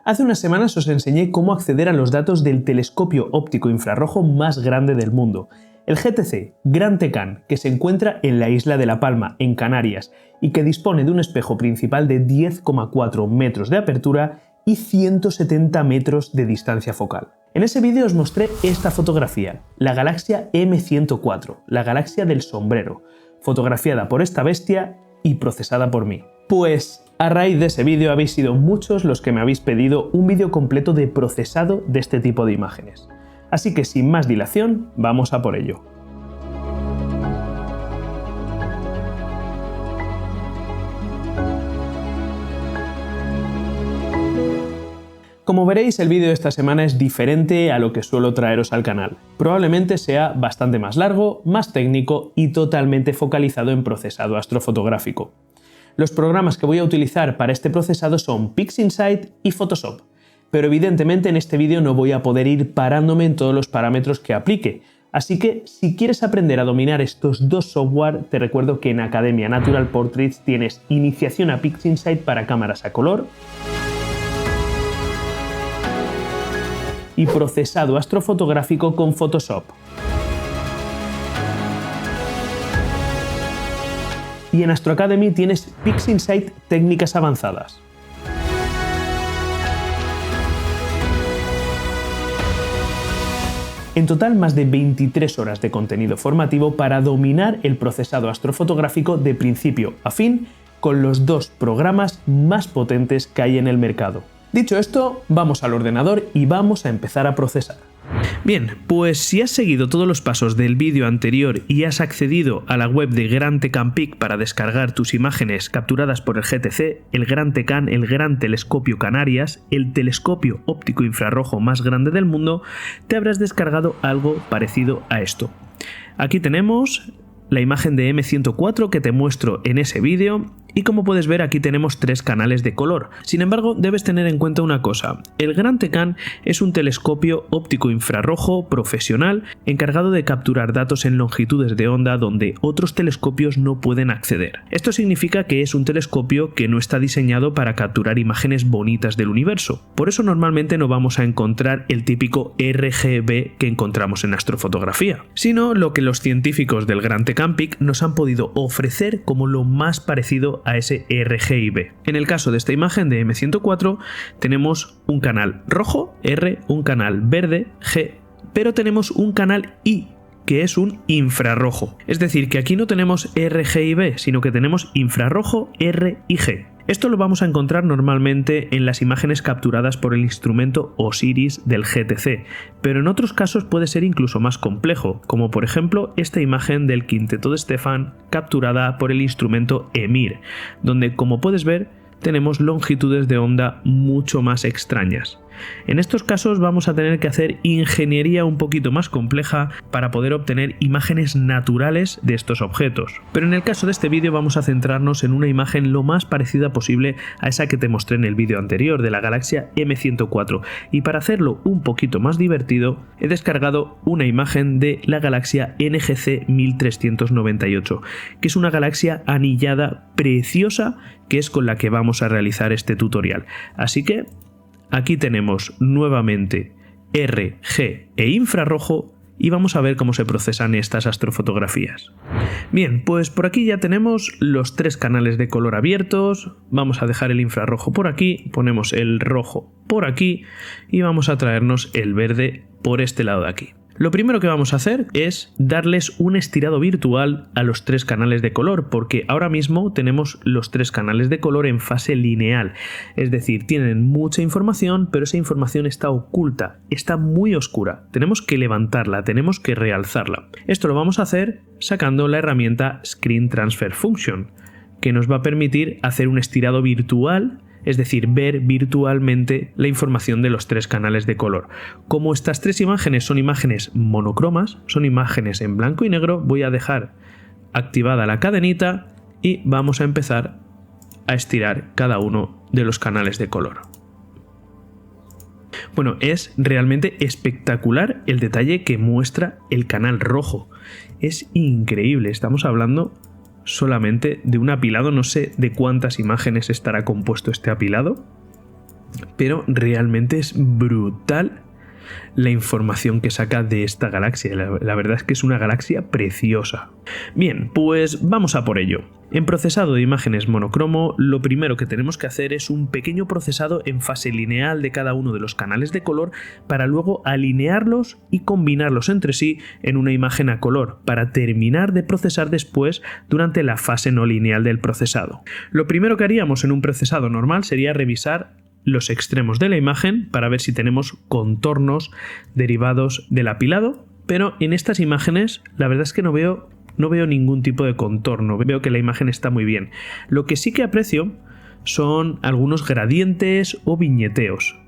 Hace unas semanas os enseñé cómo acceder a los datos del telescopio óptico infrarrojo más grande del mundo, el GTC Gran Tecan, que se encuentra en la isla de La Palma, en Canarias, y que dispone de un espejo principal de 10,4 metros de apertura y 170 metros de distancia focal. En ese vídeo os mostré esta fotografía, la galaxia M104, la galaxia del sombrero, fotografiada por esta bestia y procesada por mí. Pues a raíz de ese vídeo habéis sido muchos los que me habéis pedido un vídeo completo de procesado de este tipo de imágenes. Así que sin más dilación, vamos a por ello. Como veréis, el vídeo de esta semana es diferente a lo que suelo traeros al canal. Probablemente sea bastante más largo, más técnico y totalmente focalizado en procesado astrofotográfico. Los programas que voy a utilizar para este procesado son PixInsight y Photoshop, pero evidentemente en este vídeo no voy a poder ir parándome en todos los parámetros que aplique, así que si quieres aprender a dominar estos dos software, te recuerdo que en Academia Natural Portraits tienes iniciación a PixInsight para cámaras a color y procesado astrofotográfico con Photoshop. Y en Astro Academy tienes PixInsight Técnicas Avanzadas. En total, más de 23 horas de contenido formativo para dominar el procesado astrofotográfico de principio a fin con los dos programas más potentes que hay en el mercado. Dicho esto, vamos al ordenador y vamos a empezar a procesar. Bien, pues si has seguido todos los pasos del vídeo anterior y has accedido a la web de Gran Tecan Peak para descargar tus imágenes capturadas por el GTC, el Gran Tecan, el Gran Telescopio Canarias, el telescopio óptico infrarrojo más grande del mundo, te habrás descargado algo parecido a esto. Aquí tenemos la imagen de M104 que te muestro en ese vídeo. Y como puedes ver, aquí tenemos 3 canales de color. Sin embargo, debes tener en cuenta una cosa. El Gran Tecan es un telescopio óptico infrarrojo profesional encargado de capturar datos en longitudes de onda donde otros telescopios no pueden acceder. Esto significa que es un telescopio que no está diseñado para capturar imágenes bonitas del universo. Por eso normalmente no vamos a encontrar el típico RGB que encontramos en astrofotografía, sino lo que los científicos del Gran Tecan Peak nos han podido ofrecer como lo más parecido a ese RGB. En el caso de esta imagen de M104 tenemos un canal rojo, R, un canal verde, G, pero tenemos un canal I, que es un infrarrojo. Es decir, que aquí no tenemos RG y B, sino que tenemos infrarrojo, R y G. Esto lo vamos a encontrar normalmente en las imágenes capturadas por el instrumento OSIRIS del GTC, pero en otros casos puede ser incluso más complejo, como por ejemplo esta imagen del quinteto de Stefan capturada por el instrumento EMIR, donde como puedes ver tenemos longitudes de onda mucho más extrañas. En estos casos vamos a tener que hacer ingeniería un poquito más compleja para poder obtener imágenes naturales de estos objetos. Pero en el caso de este vídeo vamos a centrarnos en una imagen lo más parecida posible a esa que te mostré en el vídeo anterior de la galaxia M104, y para hacerlo un poquito más divertido he descargado una imagen de la galaxia NGC 1398, que es una galaxia anillada preciosa que es con la que vamos a realizar este tutorial. Así que aquí tenemos nuevamente R, G e infrarrojo y vamos a ver cómo se procesan estas astrofotografías. Bien, pues por aquí ya tenemos los 3 canales de color abiertos. Vamos a dejar el infrarrojo por aquí, ponemos el rojo por aquí y vamos a traernos el verde por este lado de aquí. Lo primero que vamos a hacer es darles un estirado virtual a los 3 canales de color, porque ahora mismo tenemos los 3 canales de color en fase lineal, es decir, tienen mucha información, pero esa información está oculta, está muy oscura. Tenemos que levantarla, tenemos que realzarla. Esto lo vamos a hacer sacando la herramienta Screen Transfer Function, que nos va a permitir hacer un estirado virtual, es decir, ver virtualmente la información de los 3 canales de color. Como estas 3 imágenes son imágenes monocromas, son imágenes en blanco y negro, voy a dejar activada la cadenita y vamos a empezar a estirar cada uno de los canales de color. Bueno, es realmente espectacular el detalle que muestra el canal rojo. Es increíble, estamos hablando solamente de un apilado, no sé de cuántas imágenes estará compuesto este apilado, pero realmente es brutal la información que saca de esta galaxia. La verdad es que es una galaxia preciosa. Bien, pues vamos a por ello. En procesado de imágenes monocromo, lo primero que tenemos que hacer es un pequeño procesado en fase lineal de cada uno de los canales de color para luego alinearlos y combinarlos entre sí en una imagen a color, para terminar de procesar después durante la fase no lineal del procesado. Lo primero que haríamos en un procesado normal sería revisar los extremos de la imagen para ver si tenemos contornos derivados del apilado, pero en estas imágenes la verdad es que no veo ningún tipo de contorno, veo que la imagen está muy bien. Lo que sí que aprecio son algunos gradientes o viñeteos,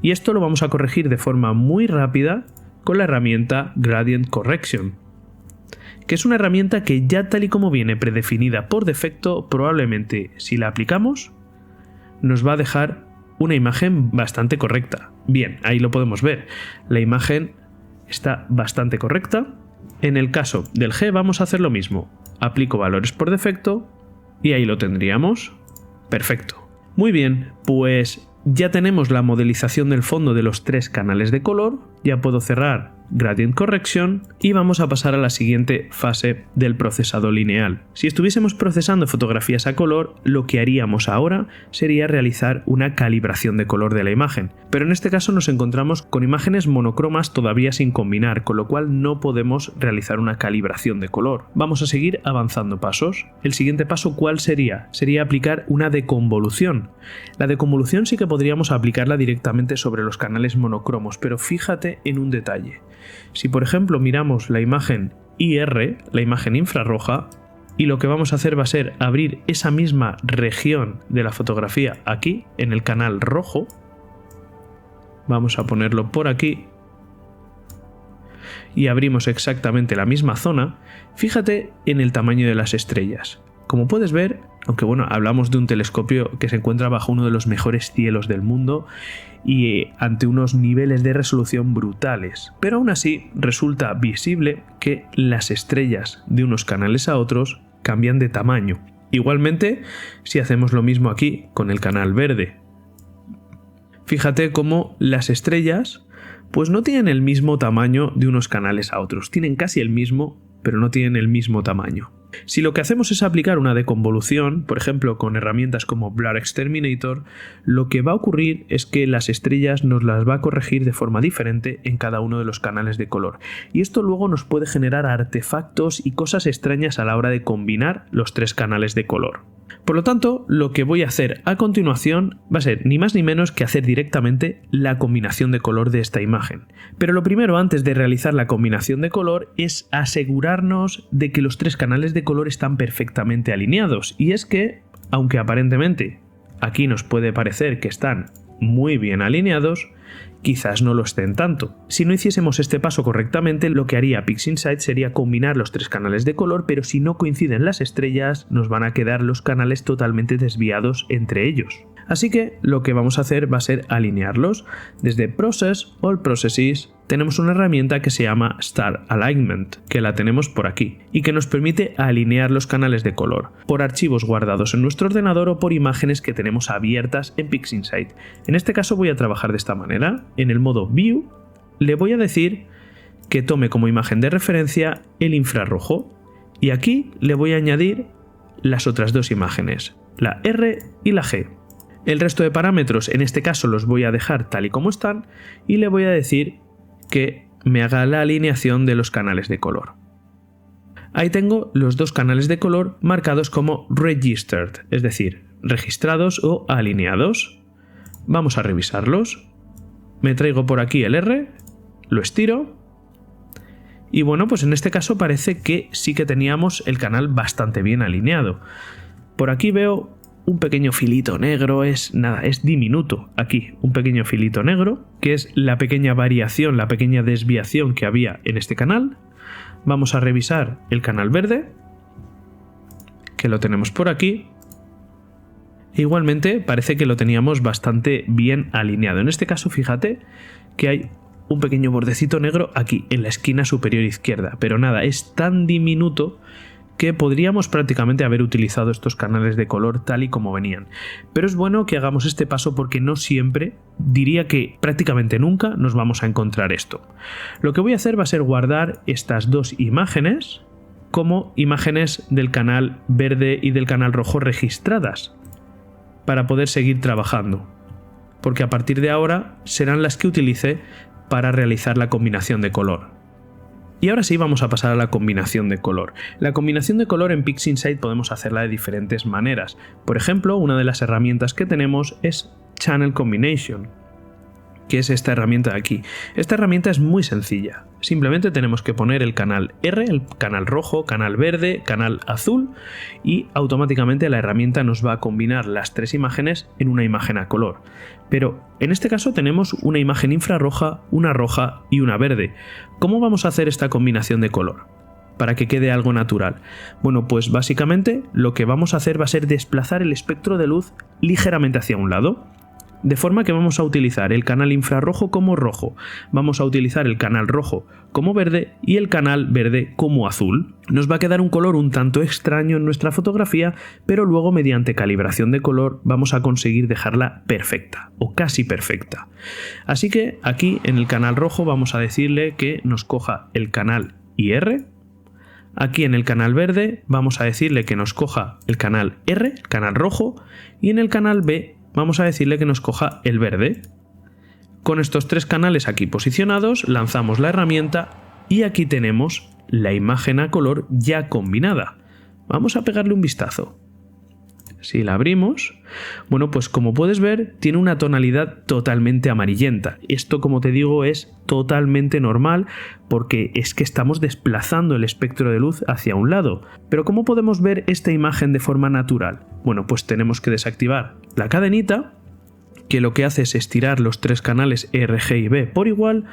y esto lo vamos a corregir de forma muy rápida con la herramienta Gradient Correction, que es una herramienta que ya tal y como viene predefinida por defecto, probablemente si la aplicamos nos va a dejar una imagen bastante correcta. Bien, ahí lo podemos ver. La imagen está bastante correcta. En el caso del G vamos a hacer lo mismo. Aplico valores por defecto y ahí lo tendríamos. Perfecto. Muy bien, pues ya tenemos la modelización del fondo de los 3 canales de color. Ya puedo cerrar Gradient Correction y vamos a pasar a la siguiente fase del procesado lineal. Si estuviésemos procesando fotografías a color, lo que haríamos ahora sería realizar una calibración de color de la imagen, pero en este caso nos encontramos con imágenes monocromas todavía sin combinar, con lo cual no podemos realizar una calibración de color. Vamos a seguir avanzando pasos. El siguiente paso, ¿cuál sería? Sería aplicar una deconvolución. La deconvolución sí que podríamos aplicarla directamente sobre los canales monocromos, pero fíjate en un detalle. Si por ejemplo miramos la imagen IR, la imagen infrarroja, y lo que vamos a hacer va a ser abrir esa misma región de la fotografía aquí, en el canal rojo, vamos a ponerlo por aquí, y abrimos exactamente la misma zona, fíjate en el tamaño de las estrellas. Como puedes ver, aunque bueno, hablamos de un telescopio que se encuentra bajo uno de los mejores cielos del mundo y ante unos niveles de resolución brutales, pero aún así resulta visible que las estrellas de unos canales a otros cambian de tamaño. Igualmente, si hacemos lo mismo aquí con el canal verde, fíjate cómo las estrellas pues no tienen el mismo tamaño de unos canales a otros, tienen casi el mismo, pero no tienen el mismo tamaño. Si lo que hacemos es aplicar una deconvolución, por ejemplo con herramientas como Blur Exterminator, lo que va a ocurrir es que las estrellas nos las va a corregir de forma diferente en cada uno de los canales de color. Y esto luego nos puede generar artefactos y cosas extrañas a la hora de combinar los 3 canales de color. Por lo tanto, lo que voy a hacer a continuación va a ser ni más ni menos que hacer directamente la combinación de color de esta imagen. Pero lo primero, antes de realizar la combinación de color, es asegurarnos de que los 3 canales de color están perfectamente alineados. Y es que, aunque aparentemente aquí nos puede parecer que están muy bien alineados, quizás no lo estén tanto. Si no hiciésemos este paso correctamente, lo que haría PixInsight sería combinar los 3 canales de color, pero si no coinciden las estrellas, nos van a quedar los canales totalmente desviados entre ellos. Así que lo que vamos a hacer va a ser alinearlos. Desde Process, All Processes, tenemos una herramienta que se llama Star Alignment, que la tenemos por aquí, y que nos permite alinear los canales de color, por archivos guardados en nuestro ordenador o por imágenes que tenemos abiertas en PixInsight. En este caso voy a trabajar de esta manera. En el modo View, le voy a decir que tome como imagen de referencia el infrarrojo, y aquí le voy a añadir las otras 2 imágenes, la R y la G. El resto de parámetros en este caso los voy a dejar tal y como están y le voy a decir que me haga la alineación de los canales de color. Ahí tengo los 2 canales de color marcados como registered, es decir, registrados o alineados. Vamos a revisarlos. Me traigo por aquí el R, lo estiro y bueno, pues en este caso parece que sí que teníamos el canal bastante bien alineado. Por aquí veo un pequeño filito negro, es diminuto aquí, un pequeño filito negro, que es la pequeña variación, la pequeña desviación que había en este canal. Vamos a revisar el canal verde, que lo tenemos por aquí. Igualmente parece que lo teníamos bastante bien alineado. En este caso, fíjate que hay un pequeño bordecito negro aquí, en la esquina superior izquierda, pero nada, es tan diminuto que podríamos prácticamente haber utilizado estos canales de color tal y como venían. Pero es bueno que hagamos este paso porque no siempre, diría que prácticamente nunca, nos vamos a encontrar esto. Lo que voy a hacer va a ser guardar estas dos imágenes como imágenes del canal verde y del canal rojo registradas para poder seguir trabajando, porque a partir de ahora serán las que utilice para realizar la combinación de color. Y ahora sí vamos a pasar a la combinación de color. La combinación de color en PixInsight podemos hacerla de diferentes maneras. Por ejemplo, una de las herramientas que tenemos es Channel Combination, que es esta herramienta de aquí. Esta herramienta es muy sencilla. Simplemente tenemos que poner el canal R, el canal rojo, canal verde, canal azul, y automáticamente la herramienta nos va a combinar las tres imágenes en una imagen a color. Pero en este caso tenemos una imagen infrarroja, una roja y una verde. ¿Cómo vamos a hacer esta combinación de color para que quede algo natural? Bueno, pues básicamente lo que vamos a hacer va a ser desplazar el espectro de luz ligeramente hacia un lado, de forma que vamos a utilizar el canal infrarrojo como rojo, vamos a utilizar el canal rojo como verde y el canal verde como azul. Nos va a quedar un color un tanto extraño en nuestra fotografía, pero luego mediante calibración de color vamos a conseguir dejarla perfecta o casi perfecta. Así que aquí en el canal rojo vamos a decirle que nos coja el canal IR. Aquí en el canal verde vamos a decirle que nos coja el canal R, el canal rojo, y en el canal B vamos a decirle que nos coja el verde. Con estos tres canales aquí posicionados, lanzamos la herramienta y aquí tenemos la imagen a color ya combinada. Vamos a pegarle un vistazo. Si la abrimos, bueno, pues como puedes ver, tiene una tonalidad totalmente amarillenta. Esto, como te digo, es totalmente normal porque es que estamos desplazando el espectro de luz hacia un lado. Pero ¿cómo podemos ver esta imagen de forma natural? Bueno, pues tenemos que desactivar la cadenita, que lo que hace es estirar los tres canales R, G y B por igual,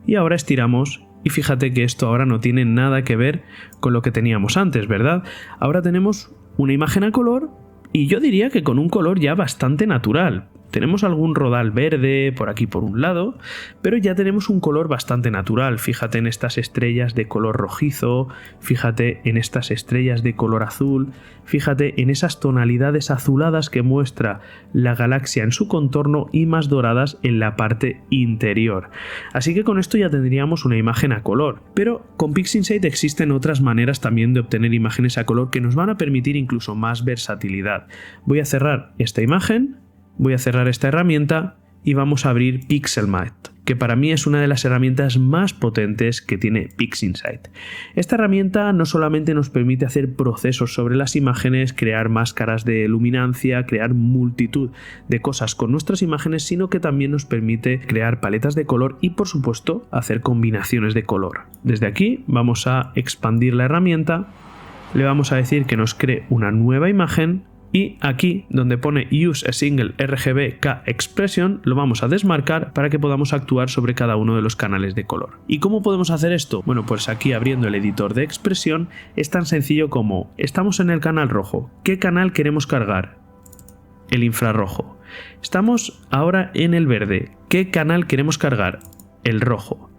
y ahora estiramos. Y fíjate que esto ahora no tiene nada que ver con lo que teníamos antes, ¿verdad? Ahora tenemos una imagen a color, y yo diría que con un color ya bastante natural. Tenemos algún rodal verde por aquí por un lado, pero ya tenemos un color bastante natural. Fíjate en estas estrellas de color rojizo, fíjate en estas estrellas de color azul, fíjate en esas tonalidades azuladas que muestra la galaxia en su contorno y más doradas en la parte interior. Así que con esto ya tendríamos una imagen a color. Pero con PixInsight existen otras maneras también de obtener imágenes a color que nos van a permitir incluso más versatilidad. Voy a cerrar esta imagen. Voy a cerrar esta herramienta y vamos a abrir Pixelmatte, que para mí es una de las herramientas más potentes que tiene PixInsight. Esta herramienta no solamente nos permite hacer procesos sobre las imágenes, crear máscaras de luminancia, crear multitud de cosas con nuestras imágenes, sino que también nos permite crear paletas de color y, por supuesto, hacer combinaciones de color. Desde aquí vamos a expandir la herramienta, le vamos a decir que nos cree una nueva imagen. Y aquí, donde pone Use a Single RGB K Expression, lo vamos a desmarcar para que podamos actuar sobre cada uno de los canales de color. ¿Y cómo podemos hacer esto? Bueno, pues aquí abriendo el editor de expresión es tan sencillo como: estamos en el canal rojo, ¿qué canal queremos cargar? El infrarrojo. Estamos ahora en el verde, ¿qué canal queremos cargar? El rojo.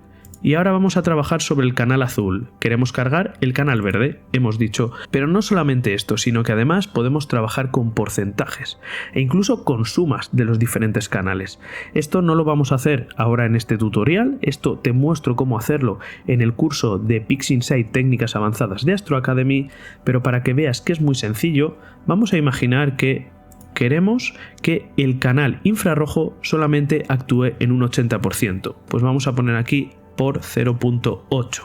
Y ahora vamos a trabajar sobre el canal azul. Queremos cargar el canal verde, hemos dicho. Pero no solamente esto, sino que además podemos trabajar con porcentajes e incluso con sumas de los diferentes canales. Esto no lo vamos a hacer ahora en este tutorial. Esto te muestro cómo hacerlo en el curso de PixInsight Técnicas Avanzadas de Astro Academy. Pero para que veas que es muy sencillo, vamos a imaginar que queremos que el canal infrarrojo solamente actúe en un 80%. Pues vamos a poner aquí por 0.8.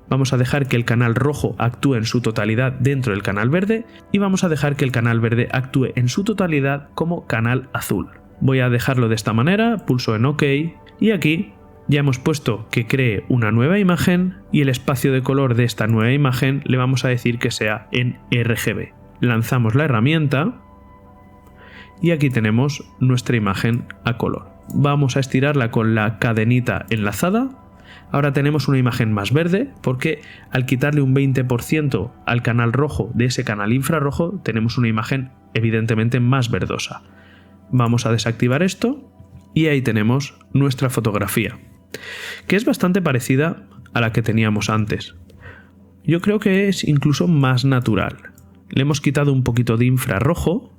Vamos a dejar que el canal rojo actúe en su totalidad dentro del canal verde y vamos a dejar que el canal verde actúe en su totalidad como canal azul. Voy a dejarlo de esta manera, pulso en OK y aquí ya hemos puesto que cree una nueva imagen y el espacio de color de esta nueva imagen le vamos a decir que sea en RGB. Lanzamos la herramienta y aquí tenemos nuestra imagen a color. Vamos a estirarla con la cadenita enlazada. Ahora tenemos una imagen más verde porque al quitarle un 20% al canal rojo de ese canal infrarrojo tenemos una imagen evidentemente más verdosa. Vamos a desactivar esto y ahí tenemos nuestra fotografía, que es bastante parecida a la que teníamos antes. Yo creo que es incluso más natural. Le hemos quitado un poquito de infrarrojo.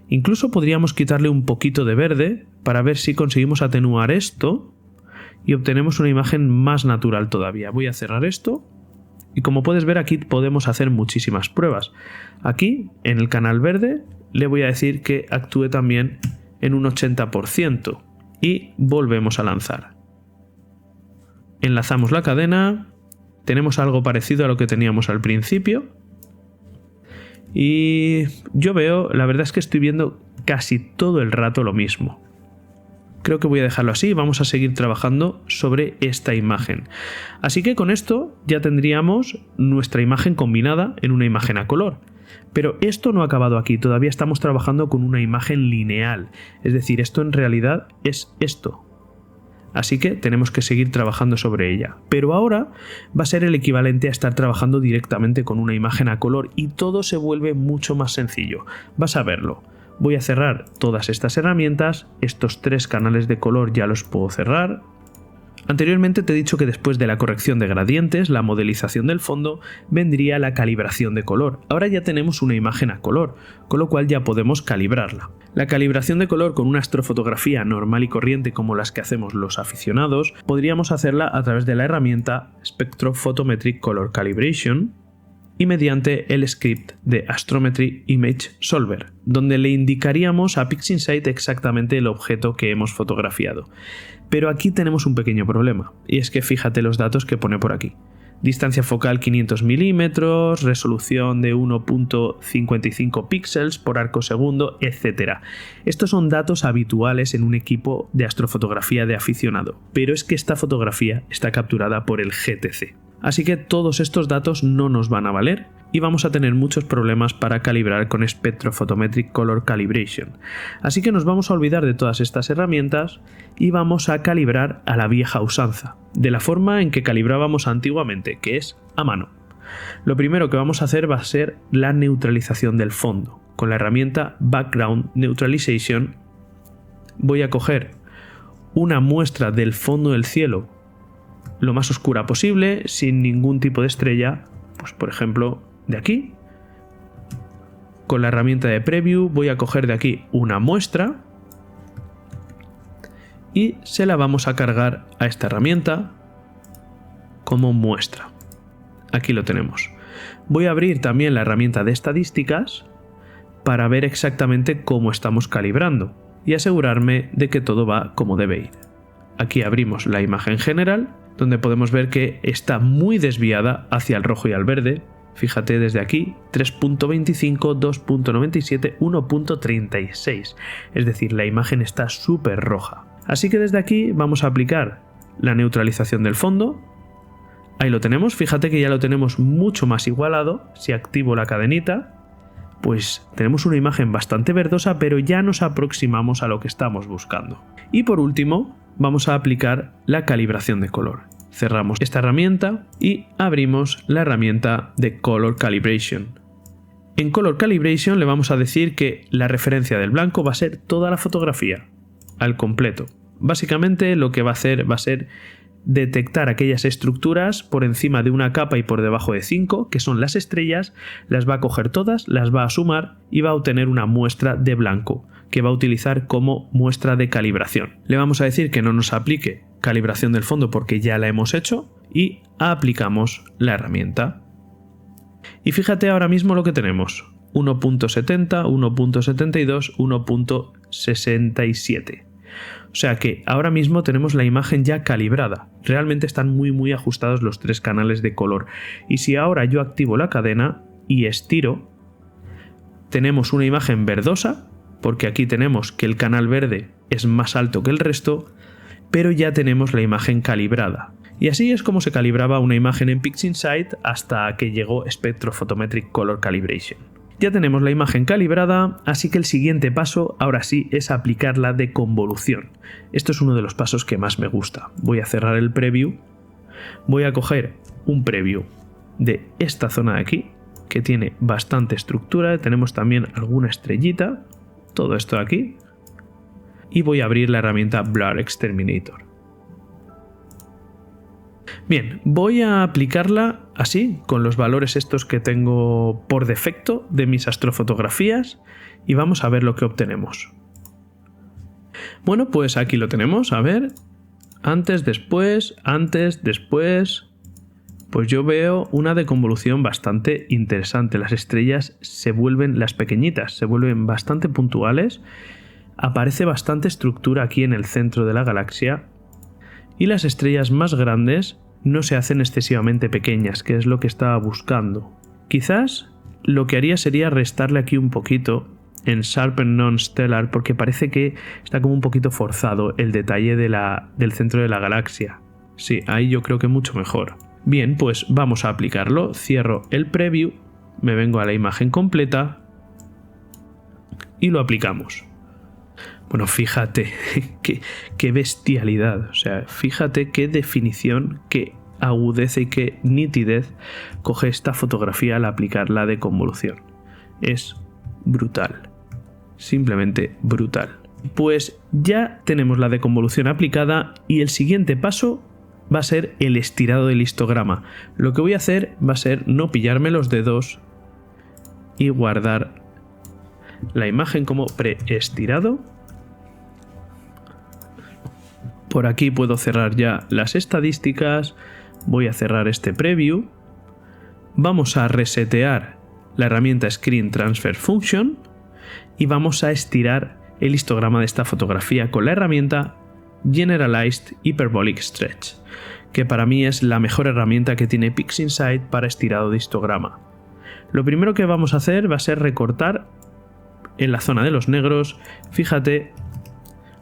Incluso podríamos quitarle un poquito de verde para ver si conseguimos atenuar esto y obtenemos una imagen más natural todavía. Voy a cerrar esto y como puedes ver aquí podemos hacer muchísimas pruebas. Aquí en el canal verde le voy a decir que actúe también en un 80% y volvemos a lanzar. Enlazamos la cadena, tenemos algo parecido a lo que teníamos al principio. Y yo veo, la verdad es que estoy viendo casi todo el rato lo mismo. Creo que voy a dejarlo así y vamos a seguir trabajando sobre esta imagen. Así que con esto ya tendríamos nuestra imagen combinada en una imagen a color. Pero esto no ha acabado aquí, todavía estamos trabajando con una imagen lineal. Es decir, esto en realidad es esto. Así que tenemos que seguir trabajando sobre ella. Pero ahora va a ser el equivalente a estar trabajando directamente con una imagen a color y todo se vuelve mucho más sencillo. Vas a verlo. Voy a cerrar todas estas herramientas. Estos 3 canales de color ya los puedo cerrar. Anteriormente te he dicho que después de la corrección de gradientes, la modelización del fondo, vendría la calibración de color. Ahora ya tenemos una imagen a color, con lo cual ya podemos calibrarla. La calibración de color con una astrofotografía normal y corriente como las que hacemos los aficionados, podríamos hacerla a través de la herramienta Spectrophotometric Color Calibration y mediante el script de Astrometry Image Solver, donde le indicaríamos a PixInsight exactamente el objeto que hemos fotografiado. Pero aquí tenemos un pequeño problema, y es que fíjate los datos que pone por aquí. Distancia focal 500 milímetros, resolución de 1.55 píxeles por arco segundo, etc. Estos son datos habituales en un equipo de astrofotografía de aficionado, pero es que esta fotografía está capturada por el GTC. Así que todos estos datos no nos van a valer y vamos a tener muchos problemas para calibrar con Spectrophotometric Color Calibration. Así que nos vamos a olvidar de todas estas herramientas y vamos a calibrar a la vieja usanza, de la forma en que calibrábamos antiguamente, que es a mano. Lo primero que vamos a hacer va a ser la neutralización del fondo. Con la herramienta Background Neutralization voy a coger una muestra del fondo del cielo lo más oscura posible, sin ningún tipo de estrella, pues por ejemplo de aquí. Con la herramienta de Preview voy a coger de aquí una muestra y se la vamos a cargar a esta herramienta como muestra. Aquí lo tenemos. Voy a abrir también la herramienta de estadísticas para ver exactamente cómo estamos calibrando y asegurarme de que todo va como debe ir. Aquí abrimos la imagen general, donde podemos ver que está muy desviada hacia el rojo y al verde. Fíjate desde aquí, 3.25, 2.97, 1.36. Es decir, la imagen está súper roja. Así que desde aquí vamos a aplicar la neutralización del fondo. Ahí lo tenemos, fíjate que ya lo tenemos mucho más igualado. Si activo la cadenita, pues tenemos una imagen bastante verdosa, pero ya nos aproximamos a lo que estamos buscando. Y por último, vamos a aplicar la calibración de color. Cerramos esta herramienta y abrimos la herramienta de Color Calibration. En Color Calibration le vamos a decir que la referencia del blanco va a ser toda la fotografía, al completo. Básicamente lo que va a hacer va a ser detectar aquellas estructuras por encima de una capa y por debajo de 5, que son las estrellas, las va a coger todas, las va a sumar y va a obtener una muestra de blanco, que va a utilizar como muestra de calibración. Le vamos a decir que no nos aplique calibración del fondo porque ya la hemos hecho y aplicamos la herramienta. Y fíjate ahora mismo lo que tenemos: 1.70, 1.72, 1.67. O sea que ahora mismo tenemos la imagen ya calibrada. Realmente están muy ajustados los 3 canales de color. Y si ahora yo activo la cadena y estiro, tenemos una imagen verdosa, porque aquí tenemos que el canal verde es más alto que el resto, pero ya tenemos la imagen calibrada. Y así es como se calibraba una imagen en PixInsight hasta que llegó Spectrophotometric Color Calibration. Ya tenemos la imagen calibrada, así que el siguiente paso ahora sí es aplicar la deconvolución. Esto es uno de los pasos que más me gusta. Voy a cerrar el preview, voy a coger un preview de esta zona de aquí, que tiene bastante estructura, tenemos también alguna estrellita, todo esto de aquí, y voy a abrir la herramienta Blur Exterminator. Bien, voy a aplicarla así, con los valores estos que tengo por defecto de mis astrofotografías, y vamos a ver lo que obtenemos. Bueno, pues aquí lo tenemos, a ver, antes, después, pues yo veo una deconvolución bastante interesante. Las estrellas las pequeñitas, se vuelven bastante puntuales, aparece bastante estructura aquí en el centro de la galaxia, y las estrellas más grandes no se hacen excesivamente pequeñas, que es lo que estaba buscando. Quizás lo que haría sería restarle aquí un poquito en Sharpen Non-Stellar, porque parece que está como un poquito forzado el detalle del centro de la galaxia. Sí, ahí yo creo que mucho mejor. Bien, pues vamos a aplicarlo. Cierro el preview, me vengo a la imagen completa y lo aplicamos. Bueno, fíjate qué bestialidad, o sea, fíjate qué definición, qué agudeza y qué nitidez coge esta fotografía al aplicar la deconvolución. Es brutal, simplemente brutal. Pues ya tenemos la deconvolución aplicada y el siguiente paso va a ser el estirado del histograma. Lo que voy a hacer va a ser no pillarme los dedos y guardar la imagen como preestirado. Por aquí puedo cerrar ya las estadísticas, voy a cerrar este preview, vamos a resetear la herramienta Screen Transfer Function y vamos a estirar el histograma de esta fotografía con la herramienta Generalized Hyperbolic Stretch, que para mí es la mejor herramienta que tiene PixInsight para estirado de histograma. Lo primero que vamos a hacer va a ser recortar en la zona de los negros. Fíjate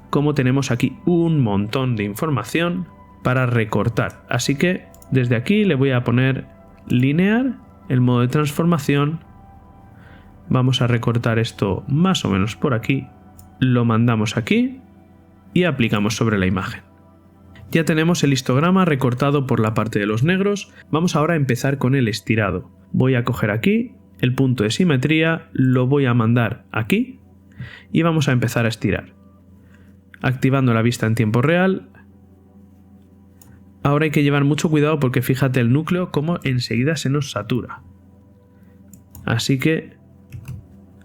cómo tenemos aquí un montón de información para recortar. Así que desde aquí le voy a poner Linear, el modo de transformación. Vamos a recortar esto más o menos por aquí. Lo mandamos aquí y aplicamos sobre la imagen. Ya tenemos el histograma recortado por la parte de los negros. Vamos ahora a empezar con el estirado. Voy a coger aquí el punto de simetría, lo voy a mandar aquí y vamos a empezar a estirar. Activando la vista en tiempo real. Ahora hay que llevar mucho cuidado porque fíjate el núcleo como enseguida se nos satura. Así que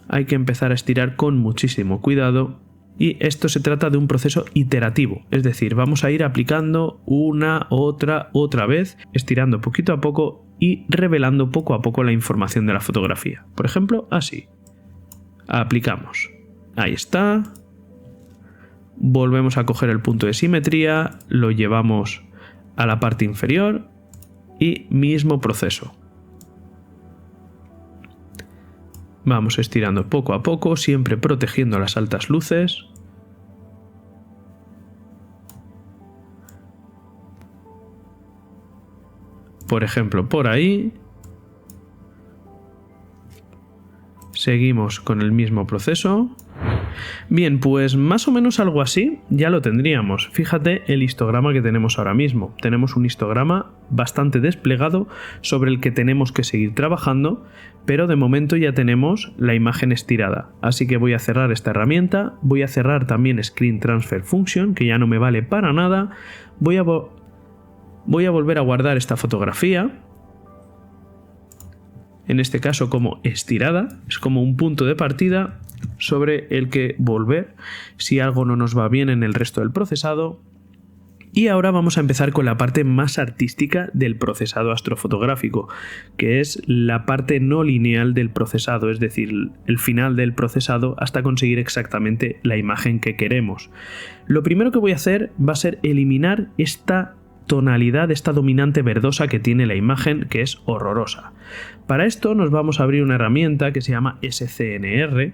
hay que empezar a estirar con muchísimo cuidado. Y esto se trata de un proceso iterativo, es decir, vamos a ir aplicando una, otra vez, estirando poquito a poco y revelando poco a poco la información de la fotografía. Por ejemplo, así. Aplicamos. Ahí está. Volvemos a coger el punto de simetría, lo llevamos a la parte inferior y mismo proceso. Vamos estirando poco a poco, siempre protegiendo las altas luces. Por ejemplo, por ahí. Seguimos con el mismo proceso. Bien, pues más o menos algo así ya lo tendríamos. Fíjate el histograma que tenemos ahora mismo. Tenemos un histograma bastante desplegado sobre el que tenemos que seguir trabajando, pero de momento ya tenemos la imagen estirada. Así que voy a cerrar esta herramienta, voy a cerrar también Screen Transfer Function, que ya no me vale para nada. Voy a volver a guardar esta fotografía. En este caso como estirada, es como un punto de partida sobre el que volver si algo no nos va bien en el resto del procesado. Y ahora vamos a empezar con la parte más artística del procesado astrofotográfico, que es la parte no lineal del procesado, es decir, el final del procesado hasta conseguir exactamente la imagen que queremos. Lo primero que voy a hacer va a ser eliminar esta tonalidad, esta dominante verdosa que tiene la imagen, que es horrorosa. Para esto nos vamos a abrir una herramienta que se llama SCNR.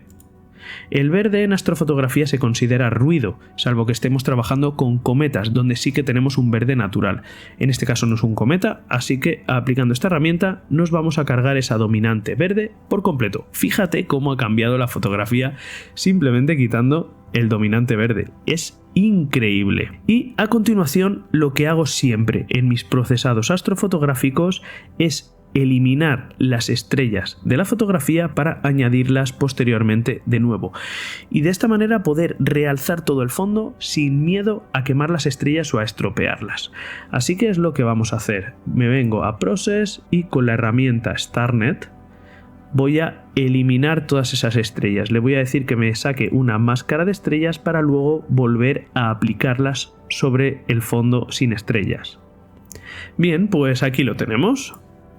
El verde en astrofotografía se considera ruido, salvo que estemos trabajando con cometas, donde sí que tenemos un verde natural. En este caso no es un cometa, así que aplicando esta herramienta nos vamos a cargar esa dominante verde por completo. Fíjate cómo ha cambiado la fotografía simplemente quitando el dominante verde. Es increíble. Y a continuación lo que hago siempre en mis procesados astrofotográficos es eliminar las estrellas de la fotografía para añadirlas posteriormente de nuevo. Y de esta manera poder realzar todo el fondo sin miedo a quemar las estrellas o a estropearlas. Así que es lo que vamos a hacer. Me vengo a Process y con la herramienta StarNet voy a eliminar todas esas estrellas. Le voy a decir que me saque una máscara de estrellas para luego volver a aplicarlas sobre el fondo sin estrellas. Bien, pues aquí lo tenemos.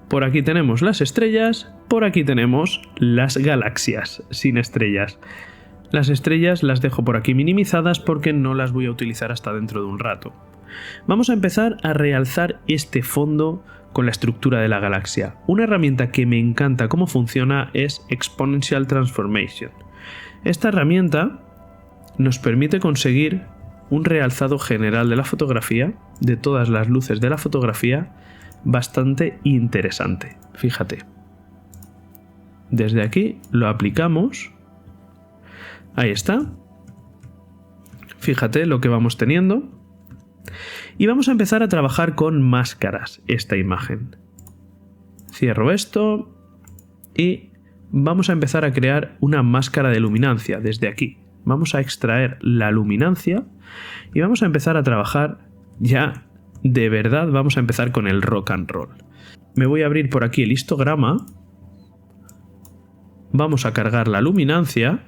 Por aquí tenemos las estrellas, por aquí tenemos las galaxias sin estrellas. Las estrellas las dejo por aquí minimizadas porque no las voy a utilizar hasta dentro de un rato. Vamos a empezar a realzar este fondo con la estructura de la galaxia. Una herramienta que me encanta cómo funciona es Exponential Transformation. Esta herramienta nos permite conseguir un realzado general de la fotografía, de todas las luces de la fotografía, bastante interesante. Fíjate. Desde aquí lo aplicamos. Ahí está. Fíjate lo que vamos teniendo. Y vamos a empezar a trabajar con máscaras esta imagen. Cierro esto y vamos a empezar a crear una máscara de luminancia desde aquí. Vamos a extraer la luminancia y vamos a empezar a trabajar ya de verdad. Vamos a empezar con el rock and roll. Me voy a abrir por aquí el histograma. Vamos a cargar la luminancia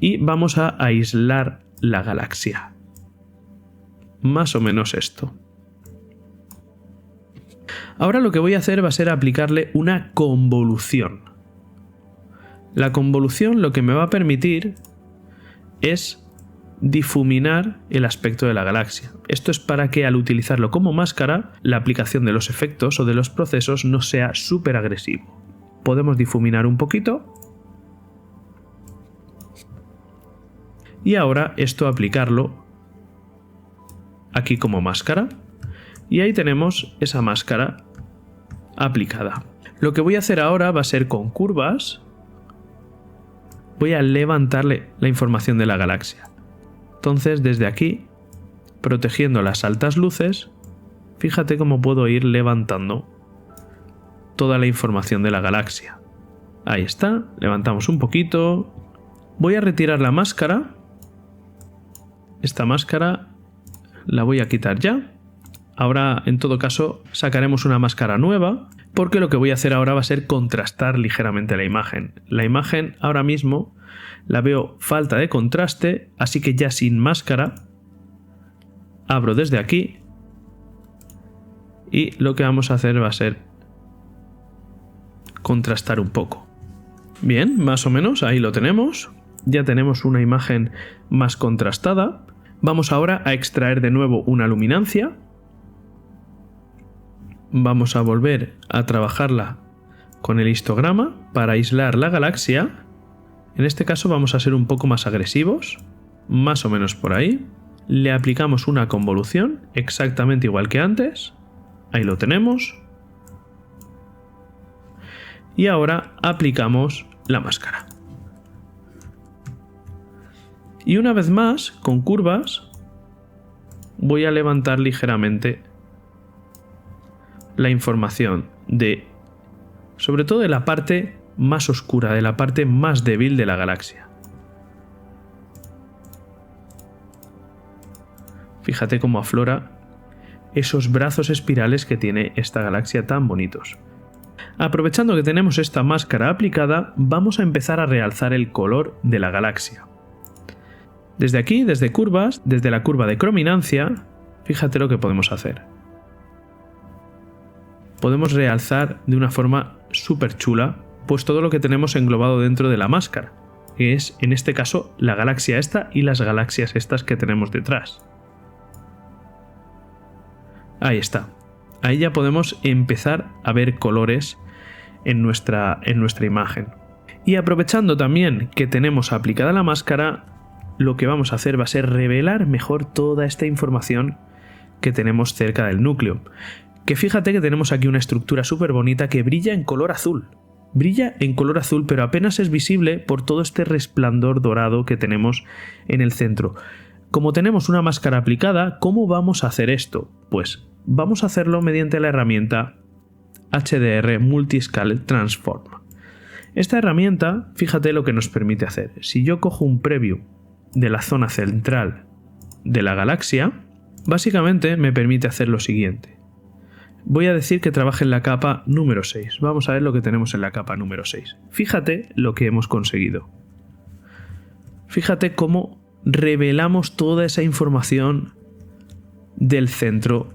y vamos a aislar la galaxia. Más o menos esto. Ahora lo que voy a hacer va a ser aplicarle una convolución. La convolución lo que me va a permitir es difuminar el aspecto de la galaxia. Esto es para que al utilizarlo como máscara, la aplicación de los efectos o de los procesos no sea súper agresivo. Podemos difuminar un poquito. Y ahora esto aplicarlo aquí como máscara. Y ahí tenemos esa máscara aplicada. Lo que voy a hacer ahora va a ser con curvas. Voy a levantarle la información de la galaxia. Entonces desde aquí, protegiendo las altas luces, fíjate cómo puedo ir levantando toda la información de la galaxia. Ahí está, levantamos un poquito. Voy a retirar la máscara. Esta máscara la voy a quitar ya. Ahora, en todo caso, sacaremos una máscara nueva, porque lo que voy a hacer ahora va a ser contrastar ligeramente la imagen. La imagen ahora mismo la veo falta de contraste, así que ya sin máscara abro desde aquí y lo que vamos a hacer va a ser contrastar un poco. Bien, más o menos ahí lo tenemos. Ya tenemos una imagen más contrastada. Vamos ahora a extraer de nuevo una luminancia. Vamos a volver a trabajarla con el histograma para aislar la galaxia. En este caso vamos a ser un poco más agresivos, más o menos por ahí. Le aplicamos una convolución exactamente igual que antes. Ahí lo tenemos. Y ahora aplicamos la máscara. Y una vez más, con curvas, voy a levantar ligeramente la información sobre todo de la parte más oscura, de la parte más débil de la galaxia. Fíjate cómo aflora esos brazos espirales que tiene esta galaxia tan bonitos. Aprovechando que tenemos esta máscara aplicada, vamos a empezar a realzar el color de la galaxia. Desde aquí, desde curvas, desde la curva de crominancia, fíjate lo que podemos hacer. Podemos realzar de una forma súper chula pues todo lo que tenemos englobado dentro de la máscara, que es en este caso la galaxia esta y las galaxias estas que tenemos detrás. Ahí está. Ahí ya podemos empezar a ver colores en nuestra imagen. Y aprovechando también que tenemos aplicada la máscara, lo que vamos a hacer va a ser revelar mejor toda esta información que tenemos cerca del núcleo. Que fíjate que tenemos aquí una estructura súper bonita que brilla en color azul. Brilla en color azul, pero apenas es visible por todo este resplandor dorado que tenemos en el centro. Como tenemos una máscara aplicada, ¿cómo vamos a hacer esto? Pues vamos a hacerlo mediante la herramienta HDR Multiscale Transform. Esta herramienta, fíjate lo que nos permite hacer. Si yo cojo un preview de la zona central de la galaxia, básicamente me permite hacer lo siguiente. Voy a decir que trabaje en la capa número 6. Vamos a ver lo que tenemos en la capa número 6. Fíjate lo que hemos conseguido. Fíjate cómo revelamos toda esa información del centro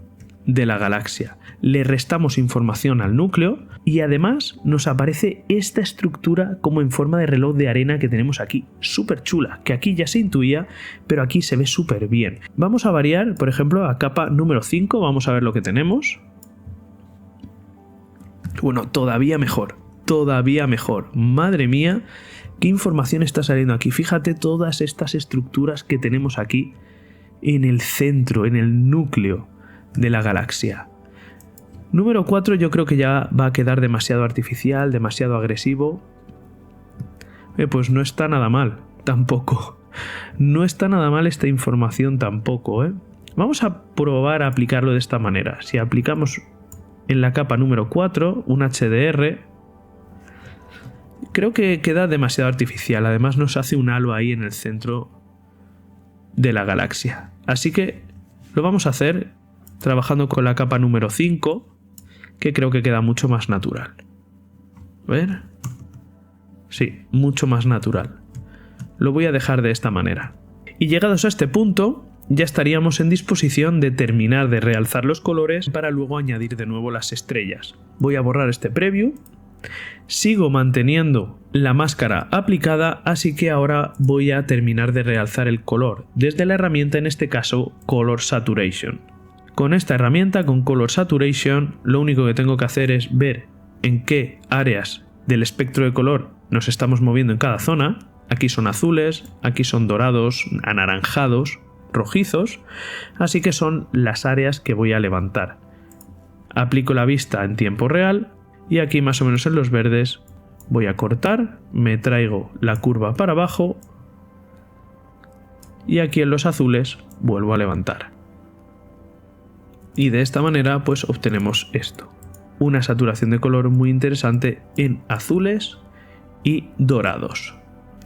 de la galaxia. Le restamos información al núcleo y además nos aparece esta estructura como en forma de reloj de arena que tenemos aquí, súper chula, que aquí ya se intuía, pero aquí se ve súper bien. Vamos a variar, por ejemplo, a capa número 5, vamos a ver lo que tenemos. Bueno, todavía mejor, madre mía, qué información está saliendo aquí. Fíjate todas estas estructuras que tenemos aquí en el centro, en el núcleo de la galaxia. Número 4 yo creo que ya va a quedar demasiado artificial, demasiado agresivo. Pues no está nada mal, tampoco. No está nada mal esta información tampoco, ¿eh? Vamos a probar a aplicarlo de esta manera. Si aplicamos en la capa número 4 un HDR, creo que queda demasiado artificial. Además nos hace un halo ahí en el centro de la galaxia. Así que lo vamos a hacer trabajando con la capa número 5, que creo que queda mucho más natural. A ver. Sí, mucho más natural. Lo voy a dejar de esta manera. Y llegados a este punto, ya estaríamos en disposición de terminar de realzar los colores para luego añadir de nuevo las estrellas. Voy a borrar este preview. Sigo manteniendo la máscara aplicada, así que ahora voy a terminar de realzar el color desde la herramienta, en este caso Color Saturation. Con esta herramienta, con Color Saturation, lo único que tengo que hacer es ver en qué áreas del espectro de color nos estamos moviendo en cada zona. Aquí son azules, aquí son dorados, anaranjados, rojizos, así que son las áreas que voy a levantar. Aplico la vista en tiempo real y aquí más o menos en los verdes voy a cortar, me traigo la curva para abajo y aquí en los azules vuelvo a levantar. Y de esta manera pues obtenemos esto, una saturación de color muy interesante en azules y dorados.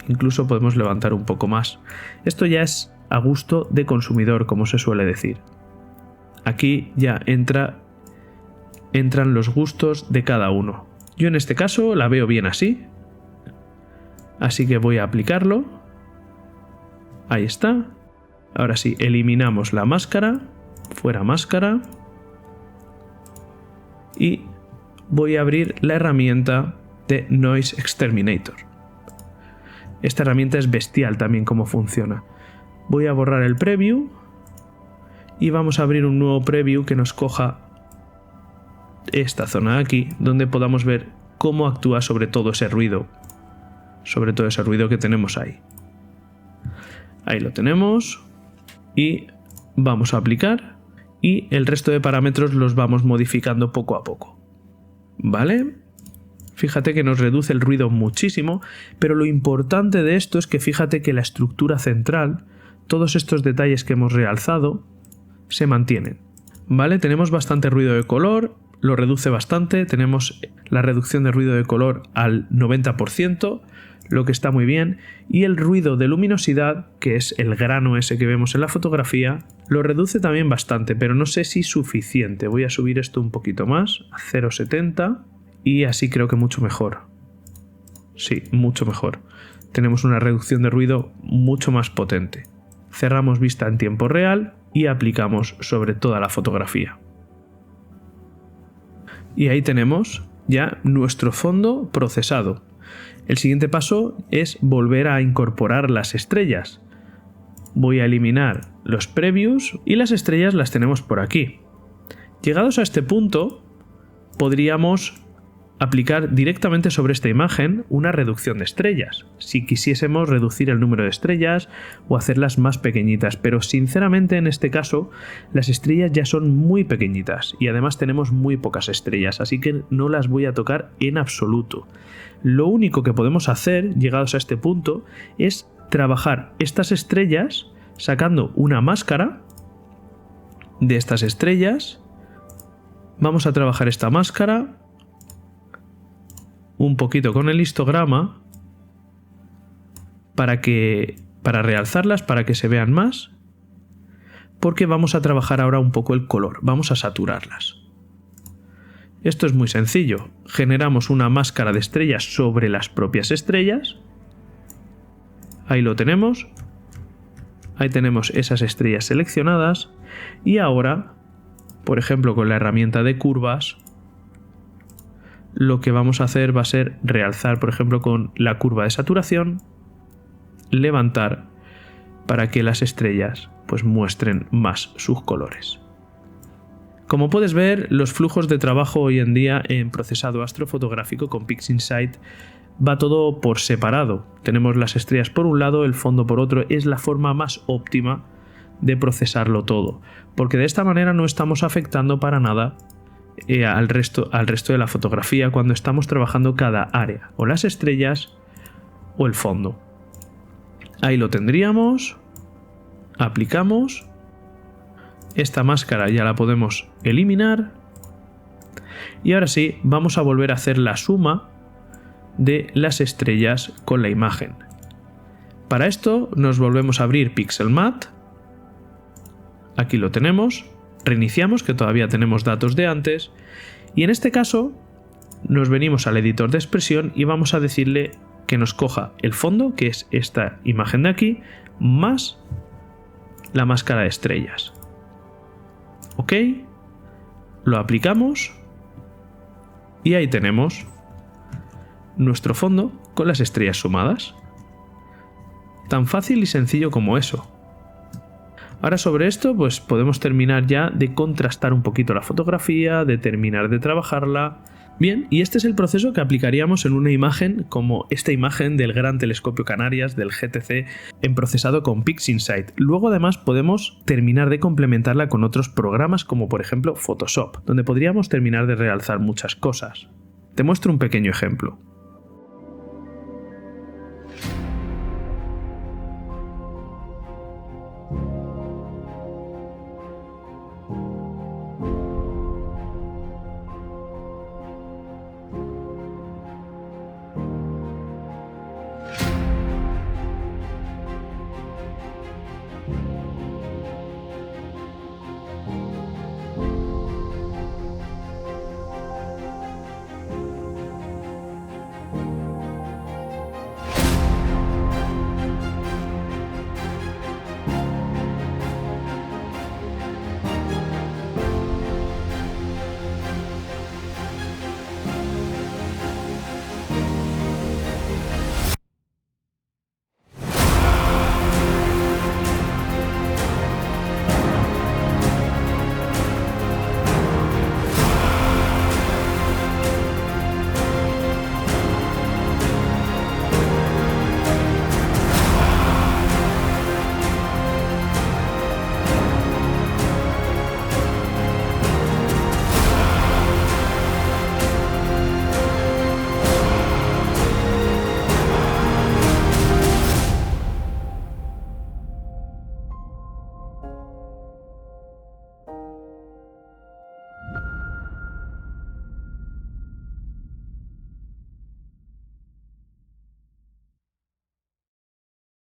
Incluso podemos levantar un poco más. Esto ya es a gusto de consumidor, como se suele decir. Aquí ya entran los gustos de cada uno. Yo en este caso la veo bien así. Así que voy a aplicarlo. Ahí está. Ahora sí, eliminamos la máscara. Fuera máscara. Y voy a abrir la herramienta de Noise Exterminator. Esta herramienta es bestial también cómo funciona. Voy a borrar el preview y vamos a abrir un nuevo preview que nos coja esta zona de aquí, donde podamos ver cómo actúa sobre todo ese ruido que tenemos ahí. Ahí lo tenemos y vamos a aplicar y el resto de parámetros los vamos modificando poco a poco. ¿Vale? Fíjate que nos reduce el ruido muchísimo, pero lo importante de esto es que fíjate que la estructura central, todos estos detalles que hemos realzado, se mantienen. ¿Vale? Tenemos bastante ruido de color, lo reduce bastante, tenemos la reducción de ruido de color al 90%, lo que está muy bien, y el ruido de luminosidad, que es el grano ese que vemos en la fotografía, lo reduce también bastante, pero no sé si suficiente. Voy a subir esto un poquito más, a 0,70, y así creo que mucho mejor. Sí, mucho mejor. Tenemos una reducción de ruido mucho más potente. Cerramos vista en tiempo real y aplicamos sobre toda la fotografía. Y ahí tenemos ya nuestro fondo procesado. El siguiente paso es volver a incorporar las estrellas. Voy a eliminar los previews y las estrellas las tenemos por aquí. Llegados a este punto, podríamos aplicar directamente sobre esta imagen una reducción de estrellas, si quisiésemos reducir el número de estrellas o hacerlas más pequeñitas, pero sinceramente en este caso las estrellas ya son muy pequeñitas y además tenemos muy pocas estrellas, así que no las voy a tocar en absoluto. Lo único que podemos hacer, llegados a este punto, es trabajar estas estrellas sacando una máscara de estas estrellas, Vamos a trabajar esta máscara un poquito con el histograma para realzarlas, para que se vean más, porque vamos a trabajar ahora un poco el color, vamos a saturarlas. Esto es muy sencillo, generamos una máscara de estrellas sobre las propias estrellas, ahí lo tenemos, ahí tenemos esas estrellas seleccionadas y ahora, por ejemplo con la herramienta de curvas, lo que vamos a hacer va a ser realzar, por ejemplo con la curva de saturación, levantar para que las estrellas pues muestren más sus colores. Como puedes ver, los flujos de trabajo hoy en día en procesado astrofotográfico con PixInsight va todo por separado. Tenemos las estrellas por un lado, el fondo por otro. Es la forma más óptima de procesarlo todo, porque de esta manera no estamos afectando para nada al resto de la fotografía cuando estamos trabajando cada área, o las estrellas o el fondo. Ahí lo tendríamos, aplicamos, esta máscara ya la podemos eliminar y ahora sí vamos a volver a hacer la suma de las estrellas con la imagen. Para esto nos volvemos a abrir Pixelmatte, aquí lo tenemos, reiniciamos que todavía tenemos datos de antes y en este caso nos venimos al editor de expresión y vamos a decirle que nos coja el fondo, que es esta imagen de aquí, más la máscara de estrellas. Ok, lo aplicamos y ahí tenemos nuestro fondo con las estrellas sumadas. Tan fácil y sencillo como eso. Ahora sobre esto pues podemos terminar ya de contrastar un poquito la fotografía, de terminar de trabajarla. Bien, y este es el proceso que aplicaríamos en una imagen como esta imagen del Gran Telescopio Canarias del GTC en procesado con PixInsight. Luego además podemos terminar de complementarla con otros programas como por ejemplo Photoshop, donde podríamos terminar de realzar muchas cosas. Te muestro un pequeño ejemplo.